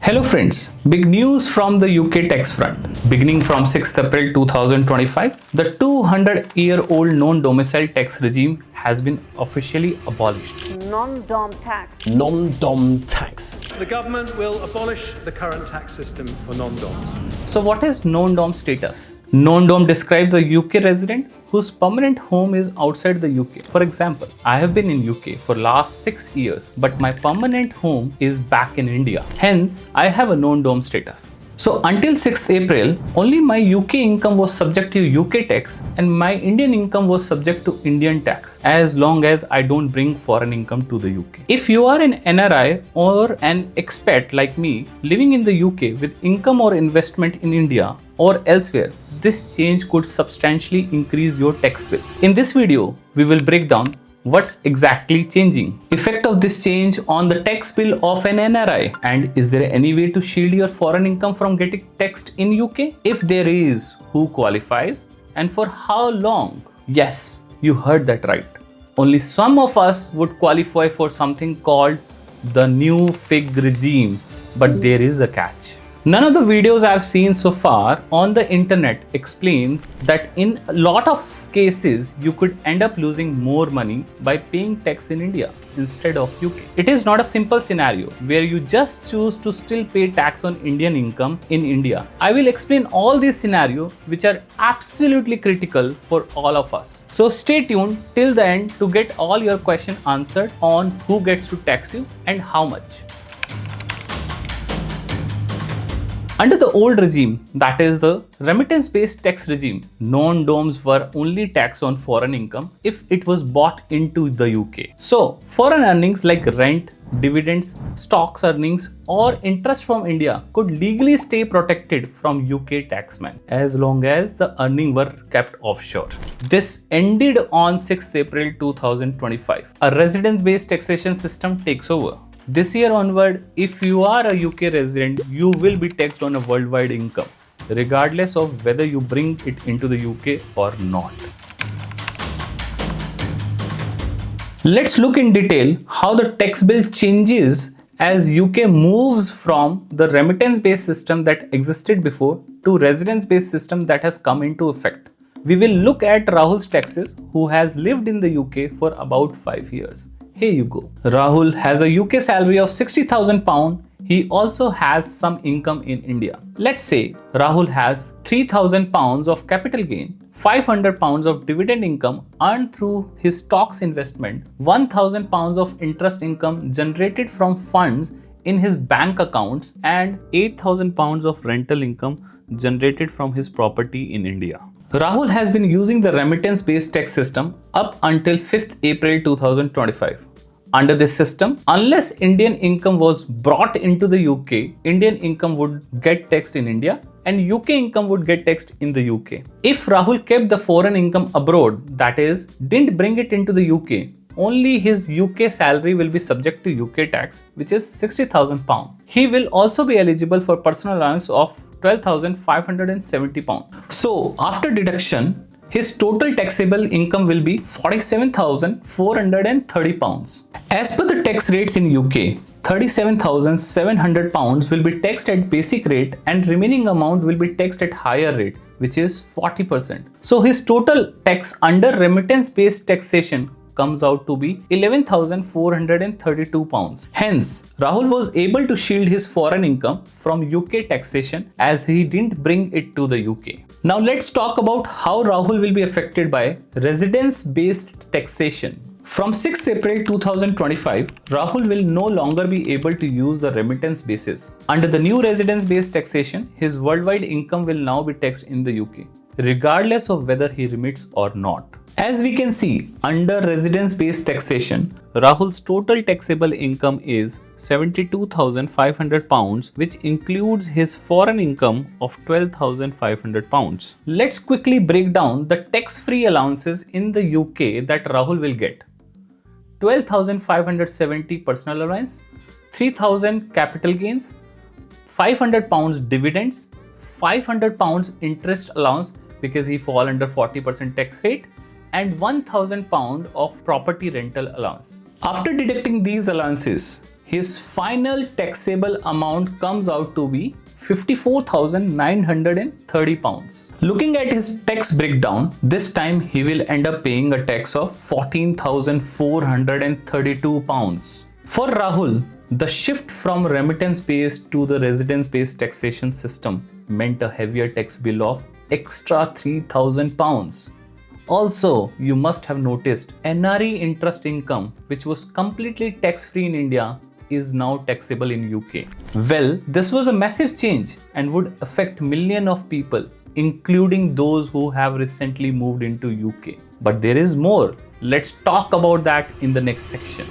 Hello friends, big news from the UK tax front. Beginning from 6th April 2025, the 200-year-old non-domicile tax regime has been officially abolished. Non-dom tax. Non-dom tax. The government will abolish the current tax system for non-doms. So what is non-dom status? Non-dom describes a UK resident whose permanent home is outside the UK. For example, I have been in UK for last 6 years, but my permanent home is back in India. Hence, I have a non-dom status. So until 6th April, only my UK income was subject to UK tax and my Indian income was subject to Indian tax as long as I don't bring foreign income to the UK. If you are an NRI or an expat like me living in the UK with income or investment in India or elsewhere, this change could substantially increase your tax bill. In this video, we will break down what's exactly changing, effect of this change on the tax bill of an NRI, and is there any way to shield your foreign income from getting taxed in UK? If there is, who qualifies and for how long? Yes, you heard that right. Only some of us would qualify for something called the new FIG regime, but there is a catch. None of the videos I've seen so far on the internet explains that in a lot of cases you could end up losing more money by paying tax in India instead of UK. It is not a simple scenario where you just choose to still pay tax on Indian income in India. I will explain all these scenarios which are absolutely critical for all of us. So stay tuned till the end to get all your questions answered on who gets to tax you and how much. Under the old regime, that is the remittance-based tax regime, non-doms were only taxed on foreign income if it was bought into the UK. So, foreign earnings like rent, dividends, stocks earnings or interest from India could legally stay protected from UK taxmen as long as the earnings were kept offshore. This ended on 6th April 2025. A residence-based taxation system takes over. This year onward, if you are a UK resident, you will be taxed on a worldwide income, regardless of whether you bring it into the UK or not. Let's look in detail how the tax bill changes as UK moves from the remittance-based system that existed before to residence-based system that has come into effect. We will look at Rahul's taxes, who has lived in the UK for about 5 years. Here you go. Rahul has a UK salary of £60,000. He also has some income in India. Let's say Rahul has £3,000 of capital gain, £500 of dividend income earned through his stocks investment, £1,000 of interest income generated from funds in his bank accounts, and £8,000 of rental income generated from his property in India. Rahul has been using the remittance-based tax system up until 5th April 2025. Under this system, unless Indian income was brought into the UK, Indian income would get taxed in India and UK income would get taxed in the UK. If Rahul kept the foreign income abroad, that is, didn't bring it into the UK, only his UK salary will be subject to UK tax, which is £60,000. He will also be eligible for personal allowance of £12,570. So after deduction, his total taxable income will be £47,430. As per the tax rates in UK, £37,700 will be taxed at basic rate and remaining amount will be taxed at higher rate, which is 40%. So his total tax under remittance-based taxation comes out to be £11,432. Hence, Rahul was able to shield his foreign income from UK taxation as he didn't bring it to the UK. Now let's talk about how Rahul will be affected by residence-based taxation. From 6th April 2025, Rahul will no longer be able to use the remittance basis. Under the new residence-based taxation, his worldwide income will now be taxed in the UK, regardless of whether he remits or not. As we can see, under residence-based taxation, Rahul's total taxable income is £72,500, which includes his foreign income of £12,500. Let's quickly break down the tax-free allowances in the UK that Rahul will get. £12,570 personal allowance, £3,000 capital gains, £500 dividends, £500 interest allowance because he fall under 40% tax rate, and £1,000 of property rental allowance. After deducting these allowances, his final taxable amount comes out to be £54,930. Looking at his tax breakdown, this time he will end up paying a tax of £14,432. For Rahul, the shift from remittance-based to the residence-based taxation system meant a heavier tax bill of extra £3,000. Also, you must have noticed NRI interest income, which was completely tax-free in India, is now taxable in UK. Well, this was a massive change and would affect millions of people, including those who have recently moved into UK. But there is more. Let's talk about that in the next section.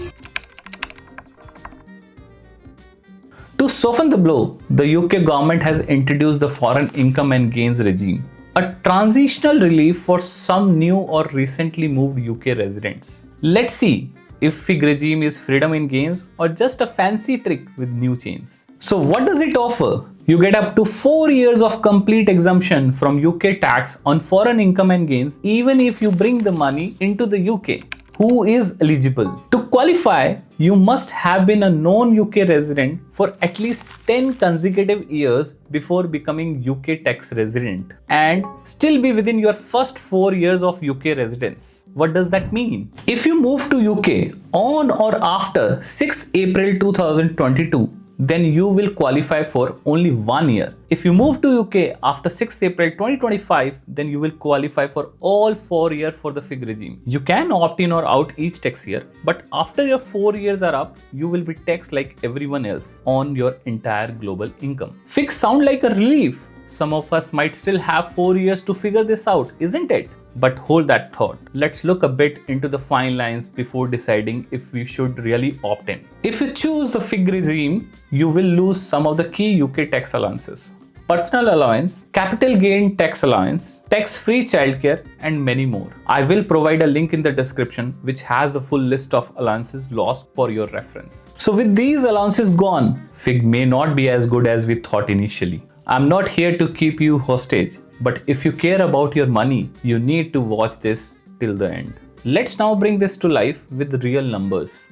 To soften the blow, the UK government has introduced the Foreign Income and Gains regime, a transitional relief for some new or recently moved UK residents. Let's see if FIG regime is freedom in gains or just a fancy trick with new chains. So what does it offer? You get up to 4 years of complete exemption from UK tax on foreign income and gains even if you bring the money into the UK. Who is eligible? To qualify, you must have been a non-UK resident for at least 10 consecutive years before becoming UK tax resident and still be within your first 4 years of UK residence. What does that mean? If you move to UK on or after 6th April 2022, then you will qualify for only 1 year. If you move to UK after 6th April 2025, then you will qualify for all 4 years for the FIG regime. You can opt in or out each tax year, but after your 4 years are up, you will be taxed like everyone else on your entire global income. FIG sound like a relief. Some of us might still have 4 years to figure this out, isn't it? But hold that thought. Let's look a bit into the fine lines before deciding if we should really opt in. If you choose the FIG regime, you will lose some of the key UK tax allowances: personal allowance, capital gain tax allowance, tax-free childcare, and many more. I will provide a link in the description which has the full list of allowances lost for your reference. So with these allowances gone, FIG may not be as good as we thought initially. I'm not here to keep you hostage, but if you care about your money, you need to watch this till the end. Let's now bring this to life with real numbers.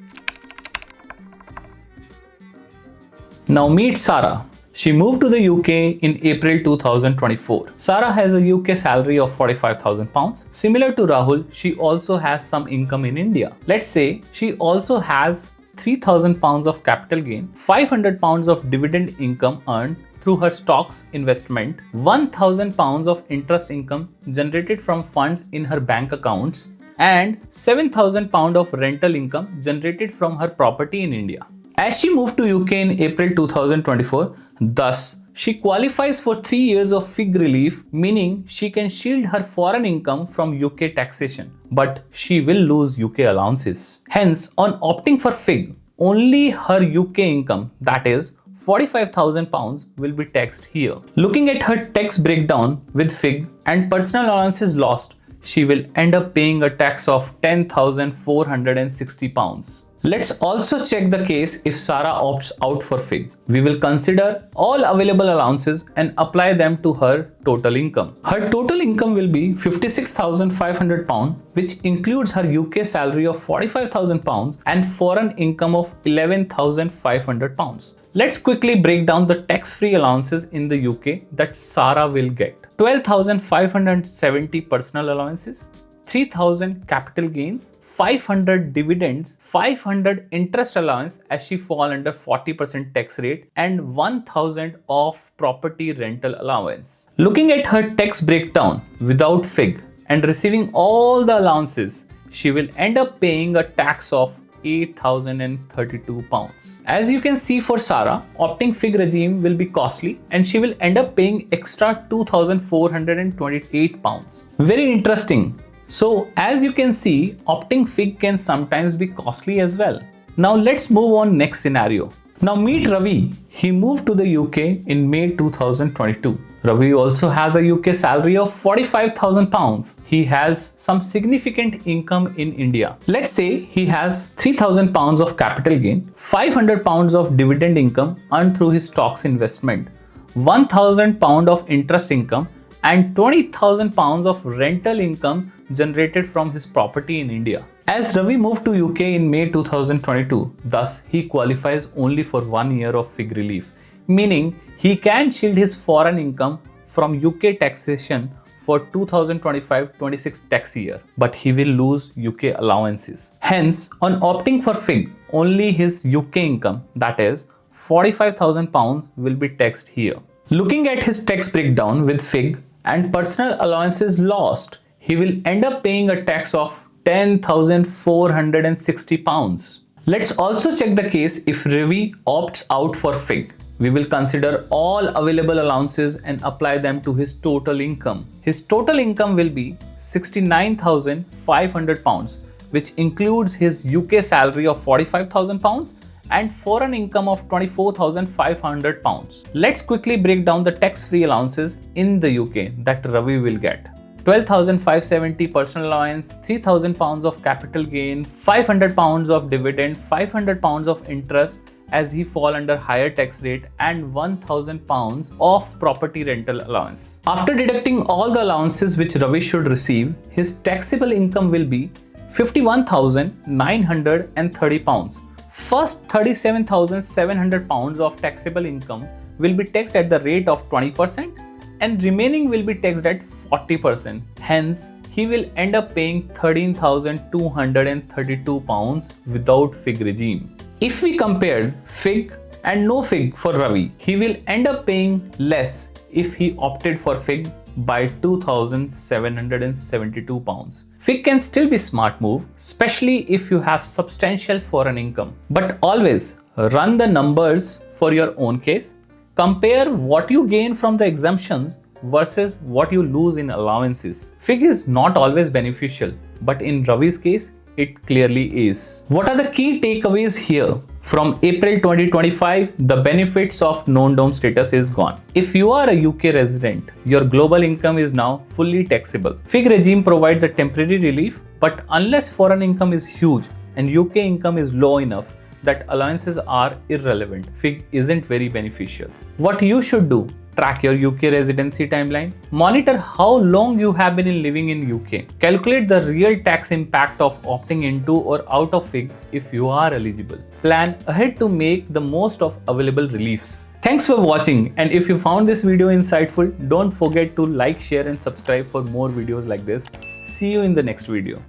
Now meet Sara. She moved to the UK in April 2024. Sara has a UK salary of £45,000. Similar to Rahul, she also has some income in India. Let's say she also has £3,000 of capital gain, £500 of dividend income earned through her stocks investment, £1,000 of interest income generated from funds in her bank accounts, and £7,000 of rental income generated from her property in India. As she moved to UK in April 2024, thus she qualifies for 3 years of FIG relief, meaning she can shield her foreign income from UK taxation, but she will lose UK allowances. Hence, on opting for FIG, only her UK income, that is £45,000, will be taxed here. Looking at her tax breakdown with FIG and personal allowances lost, she will end up paying a tax of £10,460. Let's also check the case if Sara opts out for FIG. We will consider all available allowances and apply them to her total income. Her total income will be £56,500, which includes her UK salary of £45,000 and foreign income of £11,500. Let's quickly break down the tax-free allowances in the UK that Sara will get. 12,570 personal allowances, 3,000 capital gains, 500 dividends, 500 interest allowance as she fall under 40% tax rate, and 1,000 of property rental allowance. Looking at her tax breakdown without FIG and receiving all the allowances, she will end up paying a tax of £8,032. As you can see, for Sara, opting FIG regime will be costly and she will end up paying extra £2,428. Very interesting. So as you can see, opting FIG can sometimes be costly as well. Now let's move on next scenario. Now meet Ravi. He moved to the UK in May 2022. Ravi also has a UK salary of £45,000. He has some significant income in India. Let's say he has £3,000 of capital gain, £500 of dividend income earned through his stocks investment, £1,000 of interest income, and £20,000 of rental income generated from his property in India. As Ravi moved to UK in May 2022, thus he qualifies only for 1 year of FIG relief, meaning he can shield his foreign income from UK taxation for 2025-26 tax year, but he will lose UK allowances. Hence, on opting for FIG, only his UK income, that is £45,000, will be taxed here. Looking at his tax breakdown with FIG and personal allowances lost, he will end up paying a tax of £10,460. Let's also check the case if Ravi opts out for FIG. We will consider all available allowances and apply them to his total income. His total income will be £69,500, which includes his UK salary of £45,000 and foreign income of £24,500. Let's quickly break down the tax-free allowances in the UK that Ravi will get. 12,570 personal allowance, £3,000 of capital gain, £500 of dividend, £500 of interest as he fall under higher tax rate, and £1,000 of property rental allowance. After deducting all the allowances which Ravi should receive, his taxable income will be £51,930. First £37,700 of taxable income will be taxed at the rate of 20%, and remaining will be taxed at 40%. Hence, he will end up paying £13,232 without FIG regime. If we compare FIG and no FIG for Ravi, he will end up paying less if he opted for FIG by £2,772. FIG can still be a smart move, especially if you have substantial foreign income. But always run the numbers for your own case. Compare what you gain from the exemptions versus what you lose in allowances. FIG is not always beneficial, but in Ravi's case, it clearly is. What are the key takeaways here? From April 2025, the benefits of non-dom status is gone. If you are a UK resident, your global income is now fully taxable. FIG regime provides a temporary relief, but unless foreign income is huge and UK income is low enough that allowances are irrelevant, FIG isn't very beneficial. What you should do: track your UK residency timeline, monitor how long you have been living in UK, calculate the real tax impact of opting into or out of FIG if you are eligible. Plan ahead to make the most of available reliefs. Thanks for watching, and if you found this video insightful, don't forget to like, share and subscribe for more videos like this. See you in the next video.